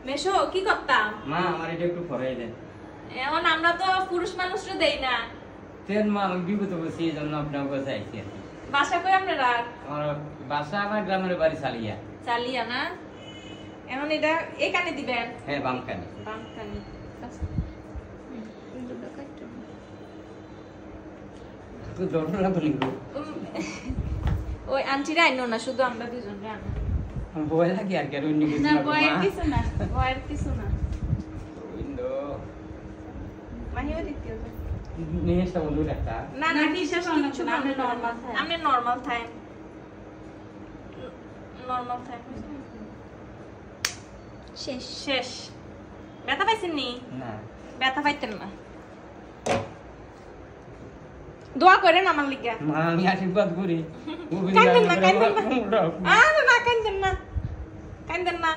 মেশো কি করতাম মা আমার এটা একটু ফরাই দেন। এখন আমরা তো পুরুষ মানুষরা দেই না। তেন মা আমি বিপদ বসি এই জন্য আপনার কাছে আইছি আর কি। বাসা কই আপনারা? আমার বাসা আমার গ্রামের বাড়ি চালিয়া। চালিয়া না? এখন এটা এই কানে দিবেন? হ্যাঁ বাম কানে। বাম কানে। তো দরকার না বলি গো। ওই আন্টিরা আইনো না, শুধু আমরা দুজন রে আনো। ভয় লাগে আর কি, আর অন্য কিছু না না। ভয়ের কিছু না, ভয়ের কিছু না। উইন্ডো মাহিও দিতে হবে। নিয়ে এসে বন্ধু একটা। না না কিছু কিছু না, আমরা নরমাল থাই। আমরা নরমাল থাই। নরমাল থাই। শেষ শেষ। ব্যথা পাইছেন নি? না ব্যথা পাইতেন না। দোয়া করেন আমার লিগা। মা আমি আশীর্বাদ করি। কাঁদেন না, কাঁদেন না। না কাঁদেন না, কাঁদেন না।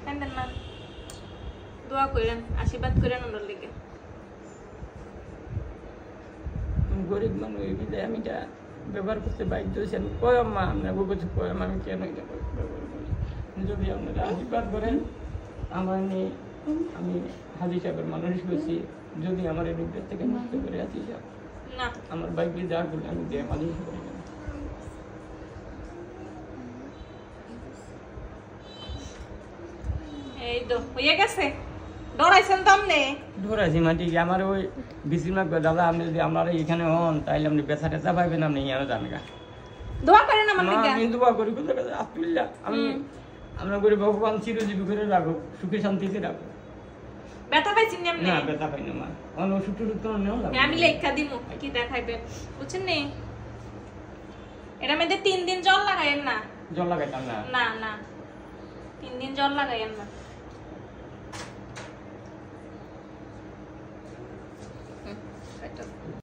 কাঁদেন না। দোয়া করেন, আশীর্বাদ করেন আমার লিগা। গরিব মানুষ এই বিধায় আমি যা ব্যবহার করতে বাধ্য হয়েছি। আমি কয়াম মা আপনার কিছু কয়াম, আমি কেন এটা ব্যবহার করি। যদি আপনারা আশীর্বাদ করেন আমার নিয়ে, আমি হাজি সাহেবের মানুষ হয়েছি, যদি আমার এই রোগের থেকে মুক্ত করে হাজি সাহেব না আমার বাইকে যা করলে আমি দিয়ে হাজি করে দেব। এই তো হয়ে গেছে। ডরাইছেন তো আপনি? ধরেছি মাটি আমার ওই বেশিরভাগ দাদা আপনি যদি আমার এখানে হন তাইলে আপনি বেচা টেচা পাইবেন, আপনি ইয়ারও জানগা। দোয়া করেন আমার লিগা। আমি দোয়া করি কোথায় কাছে আলহামদুলিল্লাহ। আমি আমরা করি ভগবান চিরজীবী করে রাখো, সুখে শান্তিতে রাখো। ব্যথা পাইছেন নি আপনি? না ব্যথা পাই না মা, অন্য ওষুধ টুষুধ তো নেও না। আমি লেখা দিমু কি দেখাইবেন, বুঝছেন নি? এটা মধ্যে 3 দিন জল লাগাইেন না। জল লাগাইতাম না। না না 3 দিন জল লাগাইেন না।